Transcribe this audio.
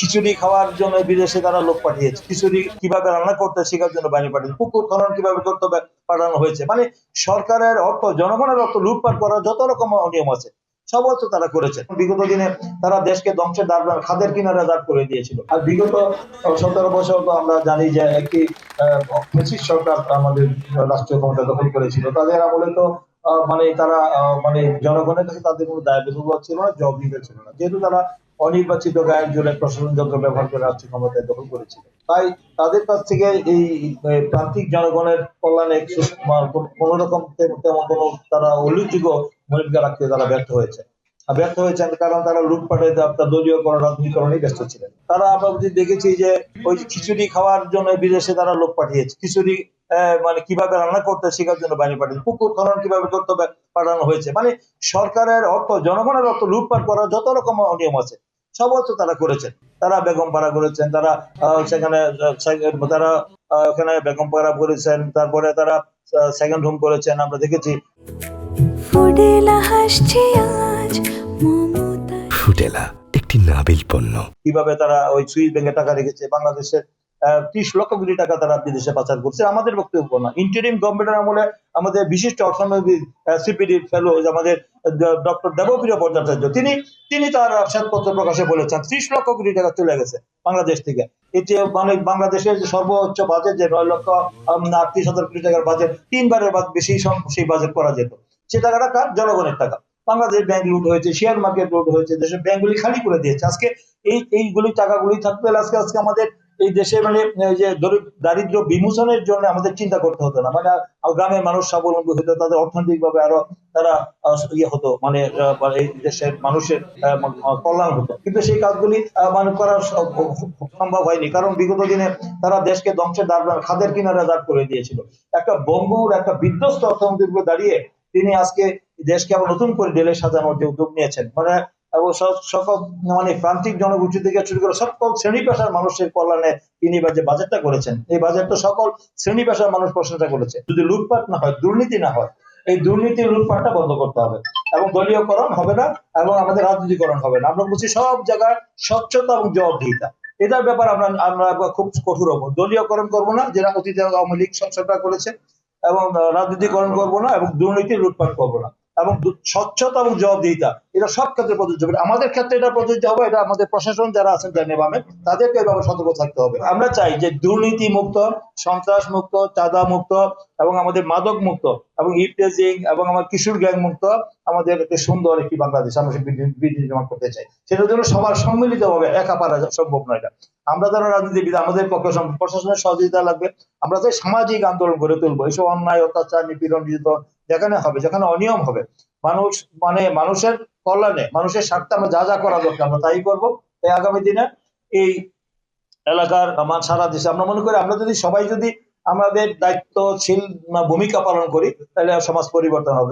খিচুড়ি খাওয়ার জন্য বিদেশে তারা লোক পাঠিয়েছে, খিচুড়ি কিভাবে রান্না করতে শেখার জন্য বাইরে পাঠিয়েছে, পুকুর খনন কিভাবে করতে হবে পাঠানো হয়েছে। মানে সরকারের অর্থ, জনগণের অর্থ লুটপাট করার যত রকম অনিয়ম আছে সব অর্থ তারা করেছে। বিগত দিনে তারা দেশকে ধ্বংসের খাদের কিনারে দাঁড় করে দিয়েছিল। আর বিগত 17 বছর তো আমরা জানি যে একটি ফ্যাসিস্ট সরকার আমাদের রাষ্ট্রীয় ক্ষমতা দখল করেছিল। তাদের আমলে তো মানে তারা মানে জনগণের কাছে তাদের কোনো দায়বদ্ধতা ছিল না, জবাবদিহিতা ছিল না, যেহেতু তারা অনির্বাচিত গায়ের জোরে প্রশাসন যন্ত্র ব্যবহার করে রাষ্ট্রীয় ক্ষমতায় দখল করেছিল। তাই তাদের কাছ থেকে এই প্রান্তিক জনগণের কল্যাণে কোন রকম তেমন কোনো তারা উল্লেখযোগ্য ভূমিকা রাখতে তারা ব্যর্থ হয়েছেন, কারণ তারা লুটপাটে আপনার দলীয়করণ, রাজনীতিকরণেই ব্যস্ত ছিলেন। তারা আমরা দেখেছি যে ওই যে খিচুড়ি খাওয়ার জন্য বিদেশে তারা লোক পাঠিয়েছে, খিচুড়ি মানে কিভাবে রান্না করতে শেখার জন্য বাইরে পাঠিয়েছে, পুকুর খনন কিভাবে করতে হবে পাঠানো হয়েছে। মানে সরকারের অর্থ, জনগণের অর্থ লুটপাট করার যত রকম অনিয়ম আছে সব অর্থ তারা করেছেন। তারা বেগম পাড়া করেছেন, তারা সেখানে তারা ওখানে বেগম পাড়া করেছেন, তারপরে তারা সেকেন্ড হোম করেছেন, আমরা দেখেছি। ফুডেলা একটি নাবিল পণ্য। কিভাবে তারা ওই সুইস ব্যাংকে টাকা রেখেছে, বাংলাদেশের 30 লক্ষ কোটি টাকা তারা বিদেশে পাচার করছে। আমাদের বক্তব্য না, ইন্টারিম গভর্নমেন্টের আমলে আমাদের বিশিষ্ট অর্থনৈতিক সিপিডি ফেলো আমাদের ডক্টর দেবপ্রিয় ভট্টাচার্য তিনি তার শ্বেতপত্র প্রকাশে বলেছেন 30 লক্ষ কোটি টাকা চলে গেছে বাংলাদেশ থেকে। এটি মানে বাংলাদেশের সর্বোচ্চ বাজেট যে 9,38,000 কোটি টাকার বাজেট, 3 বারের বেশি সেই বাজেট করা যেত। সে টাকাটা কার? জনগণের টাকা। বাংলাদেশ ব্যাংক লুট হয়েছে, শেয়ার মার্কেট লুট হয়েছে, দেশের ব্যাংকগুলি খালি করে দিয়েছে। আজকে এইগুলি টাকাগুলি থাকতে হলে আজকে আমাদের এই দেশে মানে যে দারিদ্র বিমোচনের জন্য আমাদের চিন্তা করতে হতো না। মানে গ্রামের মানুষ স্বাবলম্বী হতো, তাদের অর্থনৈতিক ভাবে আরো তারা ইয়ে হতো, মানে এই দেশের মানুষের কল্যাণ হতো। কিন্তু সেই কাজগুলি মানে করা সম্ভব হয়নি, কারণ বিগত দিনে তারা দেশকে ধ্বংসের খাদের কিনারে দাঁড় করে দিয়েছিল। একটা বঙ্গুর একটা বিধ্বস্ত অর্থনীতির উপর দাঁড়িয়ে তিনি আজকে দেশকে আবার নতুন করে ঢেলে সাজানোর যে উদ্যোগ নিয়েছেন, মানে সকল মানে প্রান্তিক জনগোষ্ঠী থেকে শুরু করে সকল শ্রেণী পেশার মানুষের কল্যাণে তিনি যে বাজেটটা করেছেন, এই বাজেটটা সকল শ্রেণী পেশার মানুষ প্রশংসা করেছে। যদি লুটপাট না হয়, দুর্নীতি না হয়, এই দুর্নীতি লুটপাটটা বন্ধ করতে হবে, এবং দলীয়করণ হবে না, এবং আমাদের রাজনীতিকরণ হবে না। আমরা বলছি সব জায়গায় স্বচ্ছতা এবং জবাবদিহিতা, এটার ব্যাপার আমরা খুব কঠোর হবো। দলীয়করণ করবো না, যেটা অতীতে আওয়ামী লীগ সরকার করেছে, এবং রাজনীতিকরণ করবো না, এবং দুর্নীতি লুটপাট করবো না, এবং স্বচ্ছতা এবং জবাবদিহিতা এটা সব ক্ষেত্রে প্রযোজ্য হবে। আমাদের ক্ষেত্রে এটা প্রযোজ্য হবে, এটা আমাদের প্রশাসন যারা আছেন ডানে বামে তাদেরকে এভাবে সতর্ক থাকতে হবে। আমরা চাই যে দুর্নীতি মুক্ত, সন্ত্রাস মুক্ত, চাঁদা মুক্ত, এবং আমাদের মাদক মুক্ত, এবং ইফটেজিং, এবং আমার কিশোর গ্যাং মুক্ত আমাদের একটা সুন্দর একটি বাংলাদেশ আমরা নির্মাণ করতে চাই। সেটার জন্য সবার সম্মিলিত ভাবে একা পারা সম্ভব নয়। এটা আমরা যারা রাজনীতিবিদ, আমাদের পক্ষে প্রশাসনের সহযোগিতা লাগবে। আমরা চাই সামাজিক আন্দোলন গড়ে তুলবো। এইসব অন্যায়, অত্যাচার, নিপীড়ন, নির্যাতন যেখানে হবে, যেখানে অনিয়ম হবে, মানুষ মানে মানুষের কল্যাণে, মানুষের স্বার্থে আমরা যা যা করা দরকার আমরা তাই করবো। তাই আগামী দিনে এই এলাকার আমার সারা দেশে আমরা মনে করি, আমরা যদি সবাই যদি আমাদের দায়িত্বশীল ভূমিকা পালন করি, তাহলে সমাজ পরিবর্তন হবে।